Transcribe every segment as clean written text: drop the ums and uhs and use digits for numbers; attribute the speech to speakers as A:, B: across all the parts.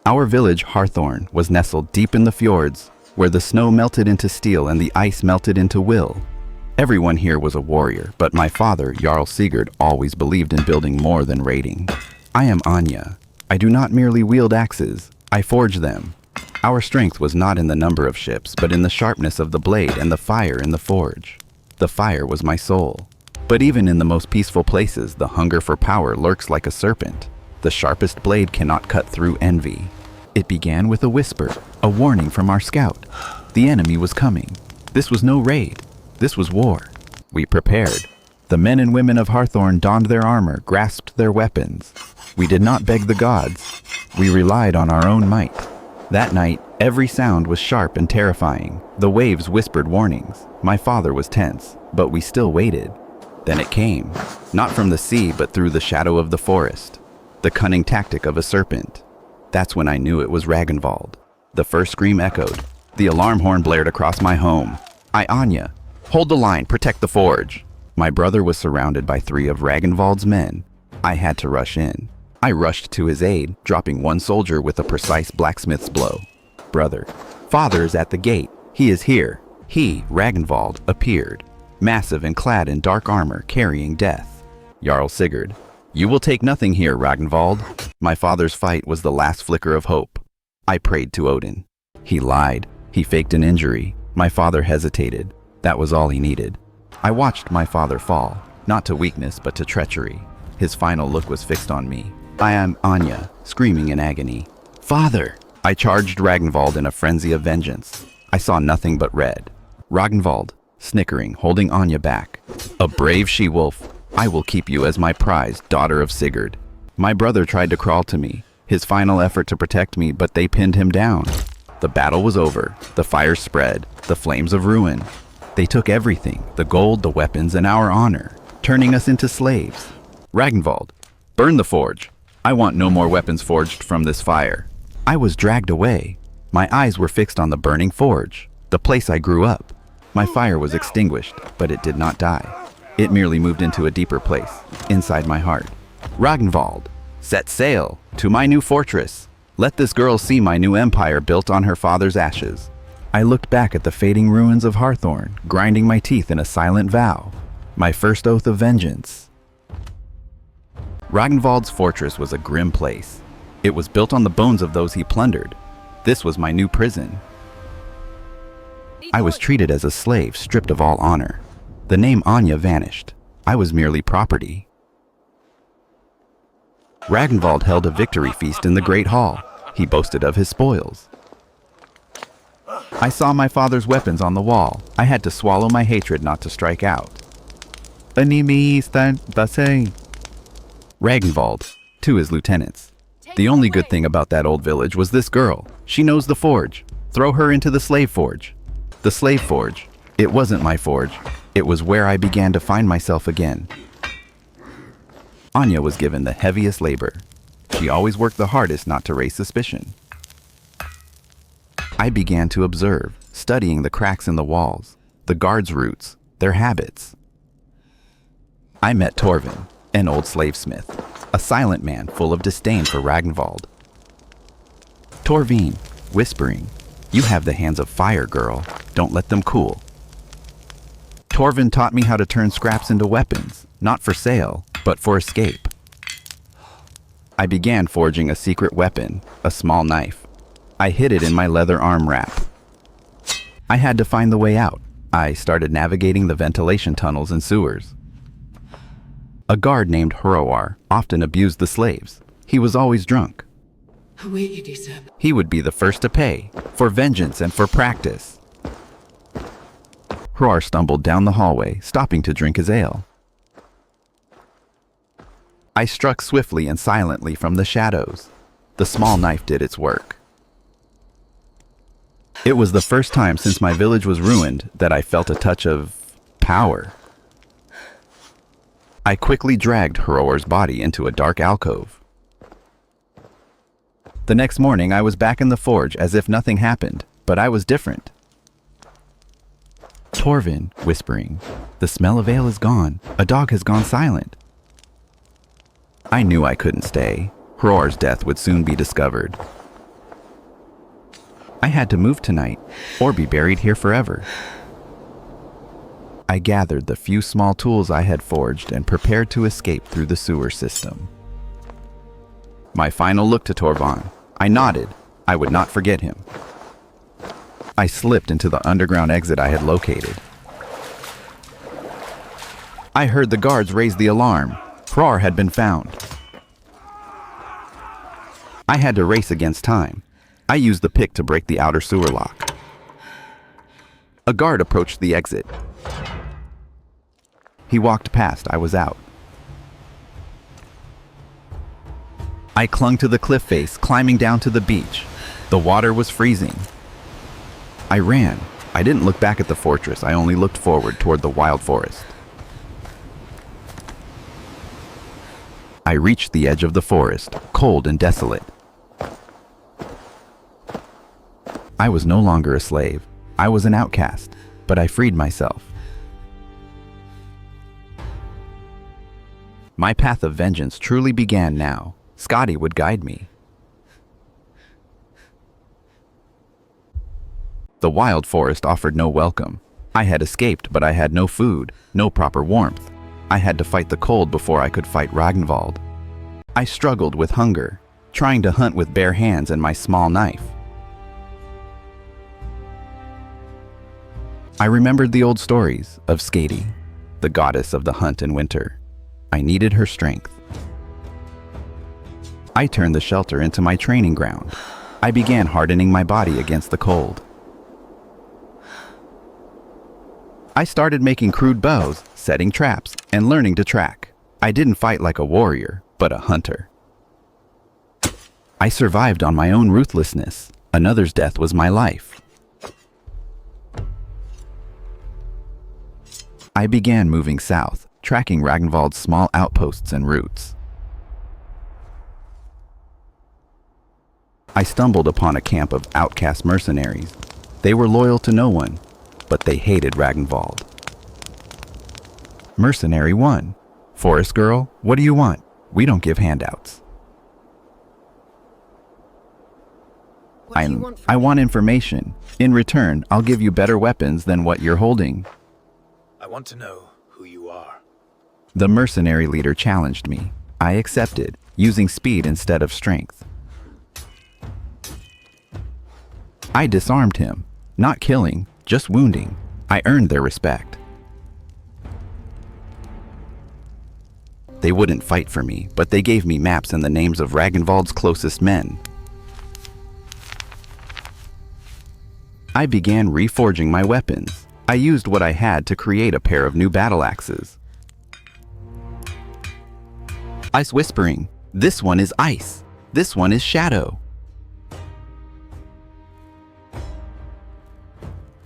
A: Our village, Harthorn, was nestled deep in the fjords, where the snow melted into steel and the ice melted into will. Everyone here was a warrior, but my father, Jarl Sigurd, always believed in building more than raiding. I am Anya. I do not merely wield axes, I forge them. Our strength was not in the number of ships, but in the sharpness of the blade and the fire in the forge. The fire was my soul. But even in the most peaceful places, the hunger for power lurks like a serpent. The sharpest blade cannot cut through envy. It began with a whisper, a warning from our scout. The enemy was coming. This was no raid. This was war. We prepared. The men and women of Harthorn donned their armor, grasped their weapons. We did not beg the gods. We relied on our own might. That night, every sound was sharp and terrifying. The waves whispered warnings. My father was tense, but we still waited. Then it came. Not from the sea, but through the shadow of the forest. The cunning tactic of a serpent. That's when I knew it was Ragnvald. The first scream echoed. The alarm horn blared across my home. Anya, hold the line, protect the forge. My brother was surrounded by 3 of Ragnvald's men. I had to rush in. I rushed to his aid, dropping one soldier with a precise blacksmith's blow. Brother, father is at the gate. He is here. He, Ragnvald, appeared, massive and clad in dark armor, carrying death. Jarl Sigurd, you will take nothing here, Ragnvald. My father's fight was the last flicker of hope. I prayed to Odin. He lied. He faked an injury. My father hesitated. That was all he needed. I watched my father fall, not to weakness, but to treachery. His final look was fixed on me. I am Anya, screaming in agony. Father! I charged Ragnvald in a frenzy of vengeance. I saw nothing but red. Ragnvald, snickering, holding Anya back. A brave she-wolf. I will keep you as my prize, daughter of Sigurd. My brother tried to crawl to me, his final effort to protect me, but they pinned him down. The battle was over. The fire spread, the flames of ruin. They took everything, the gold, the weapons, and our honor, turning us into slaves. Ragnvald, burn the forge. I want no more weapons forged from this fire. I was dragged away. My eyes were fixed on the burning forge, the place I grew up. My fire was extinguished, but it did not die. It merely moved into a deeper place, inside my heart. Ragnvald, set sail to my new fortress. Let this girl see my new empire built on her father's ashes. I looked back at the fading ruins of Harthorn, grinding my teeth in a silent vow. My first oath of vengeance. Ragnvald's fortress was a grim place. It was built on the bones of those he plundered. This was my new prison. I was treated as a slave, stripped of all honor. The name Anya vanished. I was merely property. Ragnvald held a victory feast in the Great Hall. He boasted of his spoils. I saw my father's weapons on the wall. I had to swallow my hatred not to strike out. Ragnvald, to his lieutenants. The only good thing about that old village was this girl. She knows the forge. Throw her into the slave forge. The slave forge. It wasn't my forge. It was where I began to find myself again. Anya was given the heaviest labor. She always worked the hardest not to raise suspicion. I began to observe, studying the cracks in the walls, the guards' routes, their habits. I met Torvin, an old slavesmith, a silent man full of disdain for Ragnvald. Torvin, whispering, "You have the hands of fire, girl. Don't let them cool." Torvin taught me how to turn scraps into weapons, not for sale, but for escape. I began forging a secret weapon, a small knife. I hid it in my leather arm wrap. I had to find the way out. I started navigating the ventilation tunnels and sewers. A guard named Hroar often abused the slaves. He was always drunk. He would be the first to pay, for vengeance and for practice. Hroar stumbled down the hallway, stopping to drink his ale. I struck swiftly and silently from the shadows. The small knife did its work. It was the first time since my village was ruined that I felt a touch of power. I quickly dragged Hroar's body into a dark alcove. The next morning I was back in the forge as if nothing happened, but I was different. Torvin, whispering, "The smell of ale is gone. A dog has gone silent." I knew I couldn't stay. Hroar's death would soon be discovered. I had to move tonight, or be buried here forever. I gathered the few small tools I had forged and prepared to escape through the sewer system. My final look to Torvald. I nodded. I would not forget him. I slipped into the underground exit I had located. I heard the guards raise the alarm. Hror had been found. I had to race against time. I used the pick to break the outer sewer lock. A guard approached the exit. He walked past. I was out. I clung to the cliff face, climbing down to the beach. The water was freezing. I ran. I didn't look back at the fortress. I only looked forward toward the wild forest. I reached the edge of the forest, cold and desolate. I was no longer a slave. I was an outcast, but I freed myself. My path of vengeance truly began now. Skadi would guide me. The wild forest offered no welcome. I had escaped, but I had no food, no proper warmth. I had to fight the cold before I could fight Ragnvald. I struggled with hunger, trying to hunt with bare hands and my small knife. I remembered the old stories of Skadi, the goddess of the hunt in winter. I needed her strength. I turned the shelter into my training ground. I began hardening my body against the cold. I started making crude bows, setting traps, and learning to track. I didn't fight like a warrior, but a hunter. I survived on my own ruthlessness. Another's death was my life. I began moving south, tracking Ragnvald's small outposts and routes. I stumbled upon a camp of outcast mercenaries. They were loyal to no one, but they hated Ragnvald. Mercenary 1. Forest girl, what do you want? We don't give handouts. I want information. In return, I'll give you better weapons than what you're holding.
B: I want to know who you are.
A: The mercenary leader challenged me. I accepted, using speed instead of strength. I disarmed him, not killing, just wounding. I earned their respect. They wouldn't fight for me, but they gave me maps and the names of Ragnvald's closest men. I began reforging my weapons. I used what I had to create a pair of new battle axes. Ice whispering. This one is ice. This one is shadow.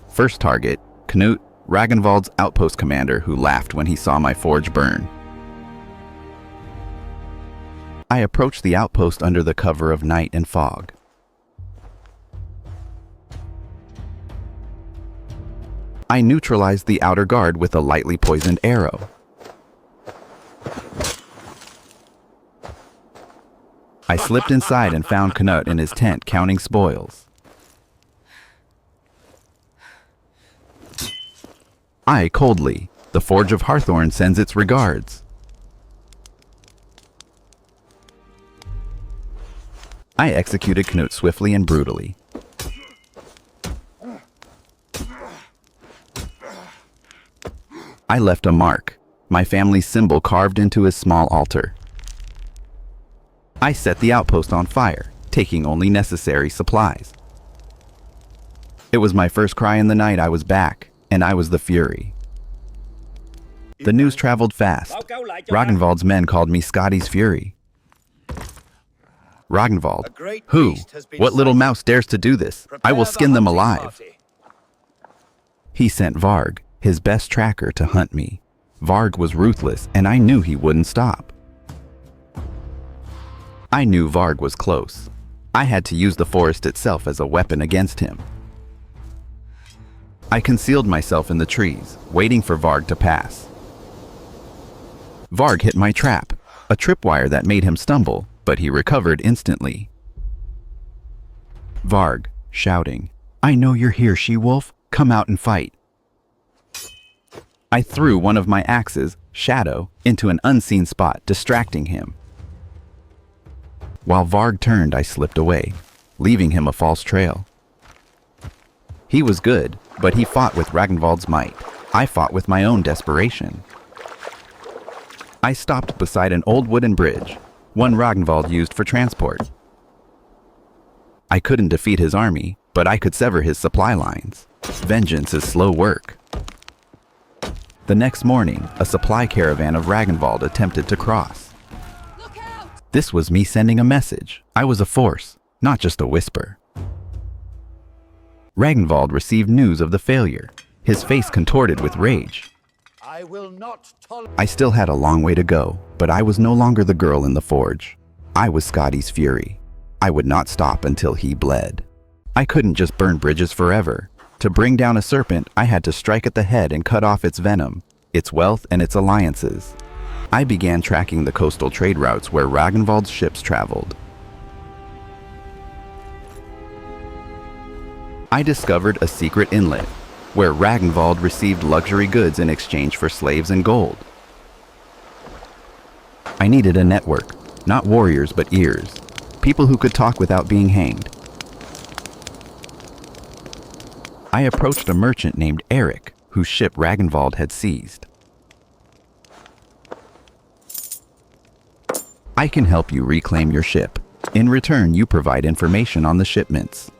A: First target, Knut, Ragnvald's outpost commander who laughed when he saw my forge burn. I approached the outpost under the cover of night and fog. I neutralized the outer guard with a lightly poisoned arrow. I slipped inside and found Knut in his tent counting spoils. I coldly, the Forge of Harthorn sends its regards. I executed Knut swiftly and brutally. I left a mark, my family's symbol carved into his small altar. I set the outpost on fire, taking only necessary supplies. It was my first cry in the night. I was back, and I was the Fury. The news traveled fast. Ragnvald's men called me Skadi's Fury. Ragnvald, who? What little mouse dares to do this? I will skin them alive. He sent Varg, his best tracker, to hunt me. Varg was ruthless, and I knew he wouldn't stop. I knew Varg was close. I had to use the forest itself as a weapon against him. I concealed myself in the trees, waiting for Varg to pass. Varg hit my trap, a tripwire that made him stumble, but he recovered instantly. Varg, shouting, "I know you're here, she-wolf. Come out and fight." I threw one of my axes, Shadow, into an unseen spot, distracting him. While Varg turned, I slipped away, leaving him a false trail. He was good, but he fought with Ragnvald's might. I fought with my own desperation. I stopped beside an old wooden bridge, one Ragnvald used for transport. I couldn't defeat his army, but I could sever his supply lines. Vengeance is slow work. The next morning, a supply caravan of Ragnvald attempted to cross.
C: Look out!
A: This was me sending a message. I was a force, not just a whisper. Ragnvald received news of the failure, his face contorted with rage.
C: I will not tolerate.
A: I still had a long way to go, but I was no longer the girl in the forge. I was Skadi's fury. I would not stop until he bled. I couldn't just burn bridges forever. To bring down a serpent, I had to strike at the head and cut off its venom, its wealth, and its alliances. I began tracking the coastal trade routes where Ragnvald's ships traveled. I discovered a secret inlet, where Ragnvald received luxury goods in exchange for slaves and gold. I needed a network, not warriors but ears, people who could talk without being hanged. I approached a merchant named Eric, whose ship Ragnvald had seized. "I can help you reclaim your ship. In return, you provide information on the shipments."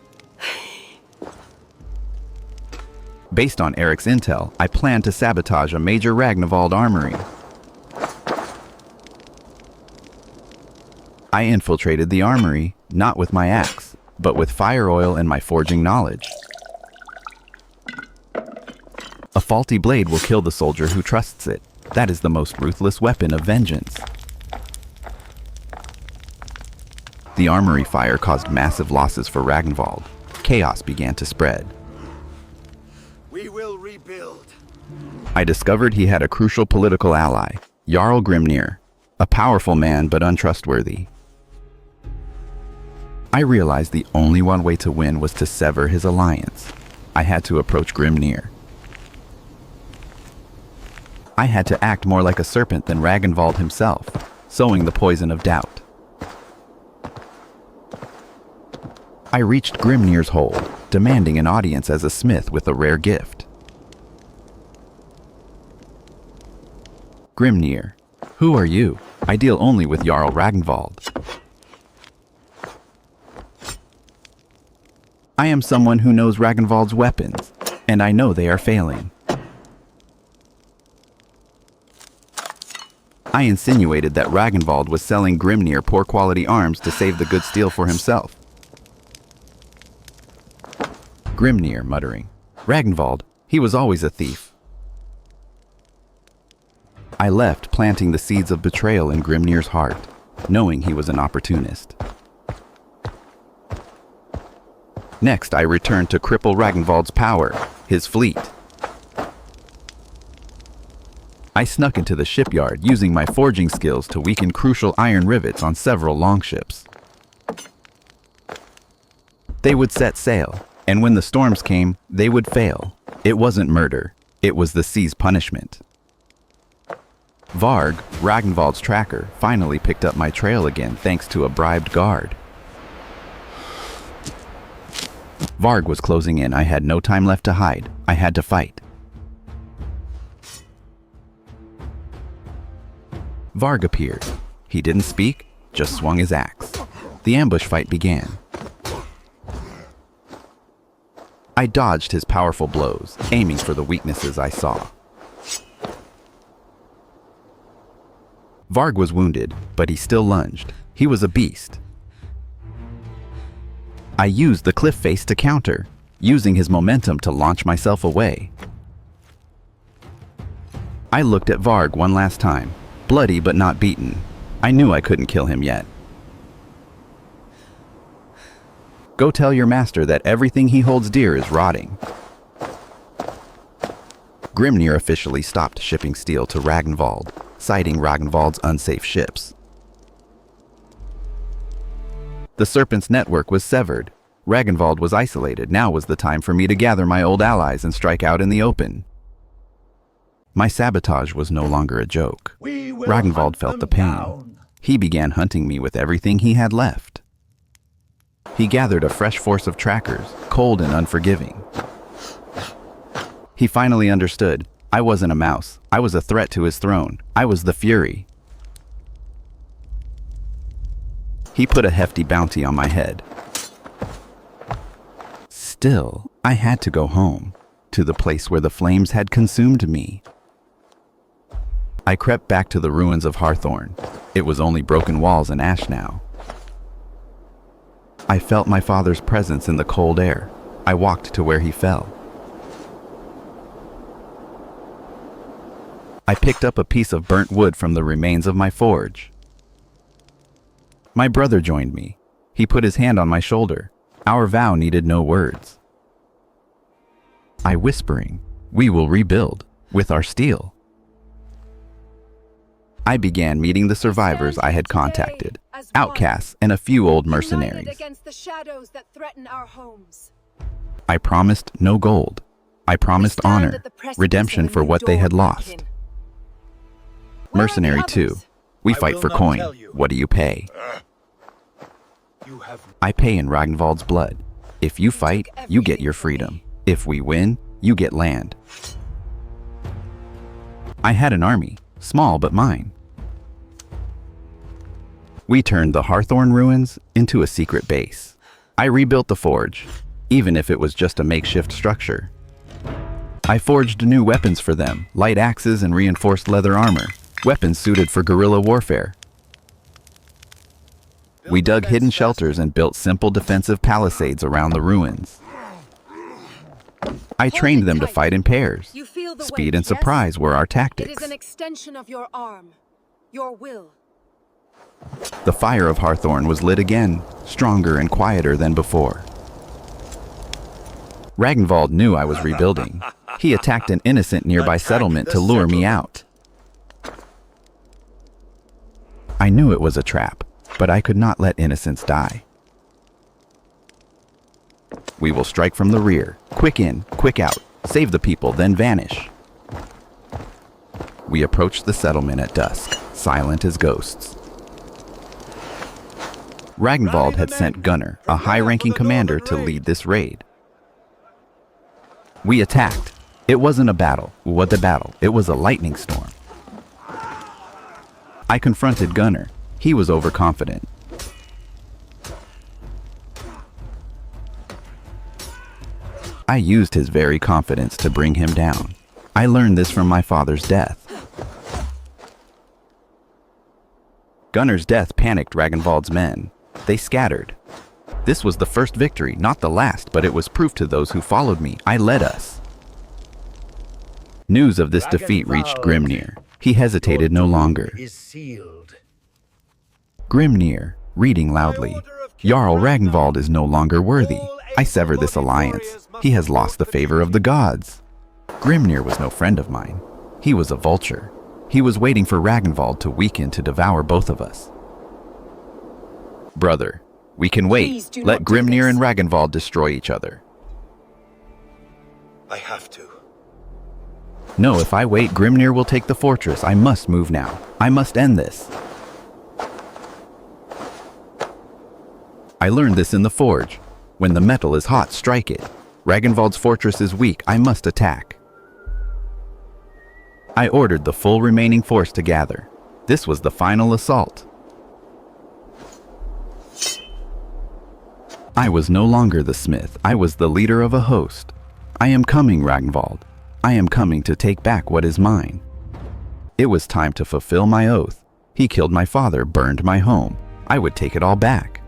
A: Based on Eric's intel, I planned to sabotage a major Ragnvald armory. I infiltrated the armory, not with my axe, but with fire oil and my forging knowledge. A faulty blade will kill the soldier who trusts it. That is the most ruthless weapon of vengeance. The armory fire caused massive losses for Ragnvald. Chaos began to spread.
C: We will rebuild.
A: I discovered he had a crucial political ally, Jarl Grimnir, a powerful man but untrustworthy. I realized the only one way to win was to sever his alliance. I had to approach Grimnir. I had to act more like a serpent than Ragnvald himself, sowing the poison of doubt. I reached Grimnir's hold, demanding an audience as a smith with a rare gift. "Grimnir, who are you? I deal only with Jarl Ragnvald." "I am someone who knows Ragnvald's weapons, and I know they are failing." I insinuated that Ragnvald was selling Grimnir poor quality arms to save the good steel for himself. Grimnir muttering, "Ragnvald, he was always a thief." I left, planting the seeds of betrayal in Grimnir's heart, knowing he was an opportunist. Next, I returned to cripple Ragnvald's power, his fleet. I snuck into the shipyard, using my forging skills to weaken crucial iron rivets on several longships. They would set sail, and when the storms came, they would fail. It wasn't murder, it was the sea's punishment. Varg, Ragnvald's tracker, finally picked up my trail again thanks to a bribed guard. Varg was closing in. I had no time left to hide. I had to fight. Varg appeared. He didn't speak, just swung his axe. The ambush fight began. I dodged his powerful blows, aiming for the weaknesses I saw. Varg was wounded, but he still lunged. He was a beast. I used the cliff face to counter, using his momentum to launch myself away. I looked at Varg one last time, bloody but not beaten. I knew I couldn't kill him yet. "Go tell your master that everything he holds dear is rotting." Grimnir officially stopped shipping steel to Ragnvald, citing Ragnvald's unsafe ships. The Serpent's network was severed. Ragnvald was isolated. Now was the time for me to gather my old allies and strike out in the open. My sabotage was no longer a joke. Ragnvald felt the pain. He began hunting me with everything he had left. He gathered a fresh force of trackers, cold and unforgiving. He finally understood. I wasn't a mouse. I was a threat to his throne. I was the Fury. He put a hefty bounty on my head. Still, I had to go home, to the place where the flames had consumed me. I crept back to the ruins of Hawthorne. It was only broken walls and ash now. I felt my father's presence in the cold air. I walked to where he fell. I picked up a piece of burnt wood from the remains of my forge. My brother joined me. He put his hand on my shoulder. Our vow needed no words. I whispering, "We will rebuild with our steel." I began meeting the survivors I had contacted, outcasts and a few old mercenaries.
C: Against the shadows that threaten our homes.
A: I promised no gold. I promised honor, redemption for what they had lost. Mercenary 2. We fight for coin. What do you pay? I pay in Ragnvald's blood. If you fight, you get your freedom. If we win, you get land. I had an army, small but mine. We turned the Hawthorne ruins into a secret base. I rebuilt the forge, even if it was just a makeshift structure. I forged new weapons for them, light axes and reinforced leather armor, weapons suited for guerrilla warfare. We dug hidden shelters and built simple defensive palisades around the ruins. I trained them to fight in pairs. Speed and surprise were our tactics.
C: It is an extension of your arm, your will.
A: The fire of Hawthorne was lit again, stronger and quieter than before. Ragnvald knew I was rebuilding. He attacked an innocent nearby settlement to lure me out. I knew it was a trap, but I could not let innocents die. We will strike from the rear. Quick in, quick out. Save the people, then vanish. We approached the settlement at dusk, silent as ghosts. Ragnvald had sent Gunnar, a high-ranking commander, to lead this raid. We attacked. It wasn't a battle. What a battle. It was a lightning storm. I confronted Gunnar. He was overconfident. I used his very confidence to bring him down. I learned this from my father's death. Gunnar's death panicked Ragnvald's men. They scattered. This was the first victory, not the last, but it was proof to those who followed me. I led us. News of this defeat reached Grimnir. He hesitated no longer. Grimnir, reading loudly. Jarl Ragnvald is no longer worthy. I sever this alliance. He has lost the favor of the gods. Grimnir was no friend of mine. He was a vulture. He was waiting for Ragnvald to weaken to devour both of us. Brother, we can wait. Let Grimnir and Ragnvald destroy each other.
B: I have to.
A: No, if I wait, Grimnir will take the fortress. I must move now. I must end this. I learned this in the forge. When the metal is hot, strike it. Ragnvald's fortress is weak. I must attack. I ordered the full remaining force to gather. This was the final assault. I was no longer the smith. I was the leader of a host. I am coming, Ragnvald. I am coming to take back what is mine. It was time to fulfill my oath. He killed my father, burned my home. I would take it all back.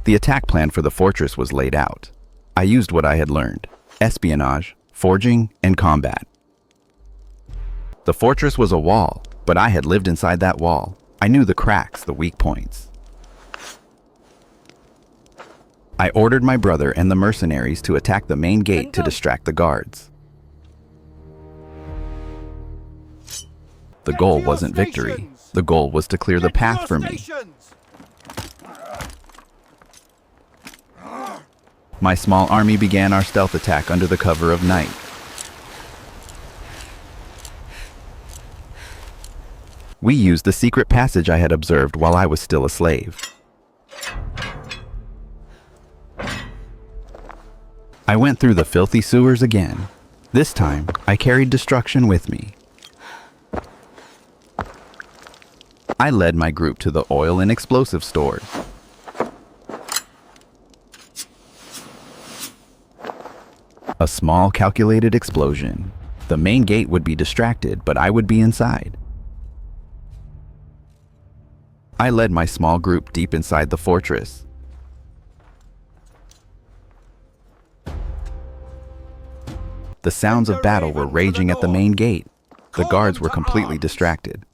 A: The attack plan for the fortress was laid out. I used what I had learned: espionage, forging, and combat. The fortress was a wall, but I had lived inside that wall. I knew the cracks, the weak points. I ordered my brother and the mercenaries to attack the main gate to distract the guards. The goal wasn't victory. The goal was to clear the path for me. My small army began our stealth attack under the cover of night. We used the secret passage I had observed while I was still a slave. I went through the filthy sewers again. This time, I carried destruction with me. I led my group to the oil and explosive stores. A small, calculated explosion. The main gate would be distracted, but I would be inside. I led my small group deep inside the fortress. The sounds of battle were raging at the main gate. The guards were completely distracted.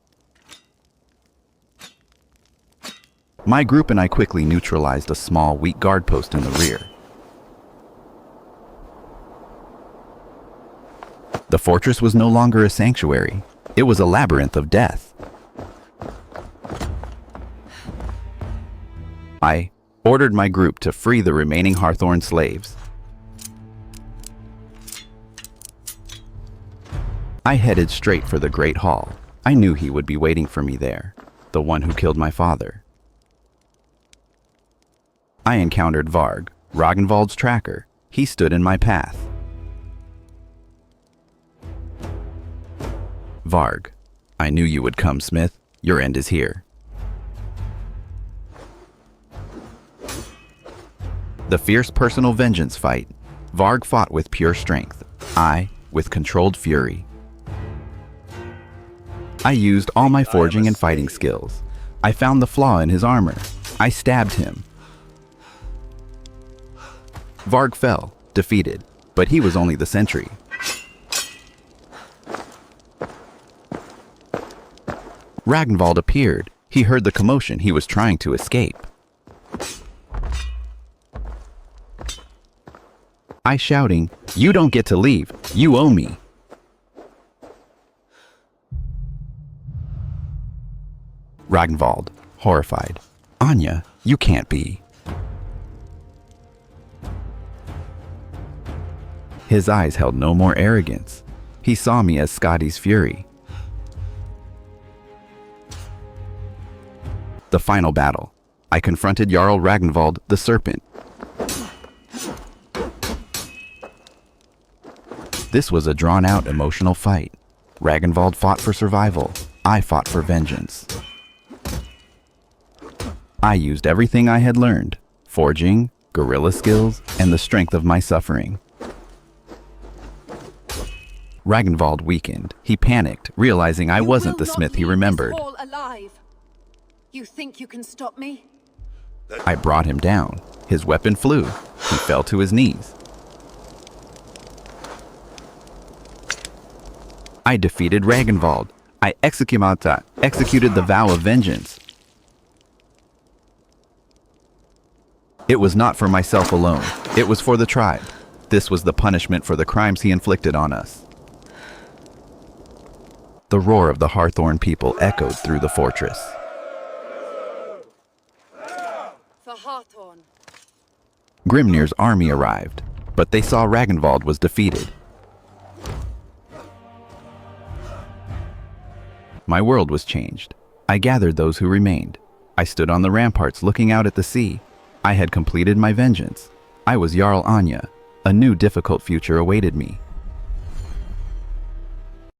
A: My group and I quickly neutralized a small, weak guard post in the rear. The fortress was no longer a sanctuary. It was a labyrinth of death. I ordered my group to free the remaining Hawthorne slaves. I headed straight for the Great Hall. I knew he would be waiting for me there, the one who killed my father. I encountered Varg, Ragnvald's tracker. He stood in my path. Varg, I knew you would come, Smith. Your end is here. The fierce personal vengeance fight. Varg fought with pure strength. I, with controlled fury. I used all my forging and fighting skills. I found the flaw in his armor. I stabbed him. Varg fell, defeated, but he was only the sentry. Ragnvald appeared. He heard the commotion. He was trying to escape. I shouting, "You don't get to leave. You owe me." Ragnvald, horrified, "Anya, you can't be." His eyes held no more arrogance. He saw me as Skadi's fury. The final battle. I confronted Jarl Ragnvald, the Serpent. This was a drawn-out, emotional fight. Ragnvald fought for survival. I fought for vengeance. I used everything I had learned: forging, guerrilla skills, and the strength of my suffering. Ragnvald weakened. He panicked, realizing I wasn't the smith he remembered.
C: All alive. You think you can stop me?
A: I brought him down. His weapon flew. He fell to his knees. I defeated Ragnvald. I executed the vow of vengeance. It was not for myself alone. It was for the tribe. This was the punishment for the crimes he inflicted on us. The roar of the Hawthorne people echoed through the fortress.
C: For Hawthorne.
A: Grimnir's army arrived, but they saw Ragnvald was defeated. My world was changed. I gathered those who remained. I stood on the ramparts looking out at the sea. I had completed my vengeance. I was Jarl Anya. A new difficult future awaited me.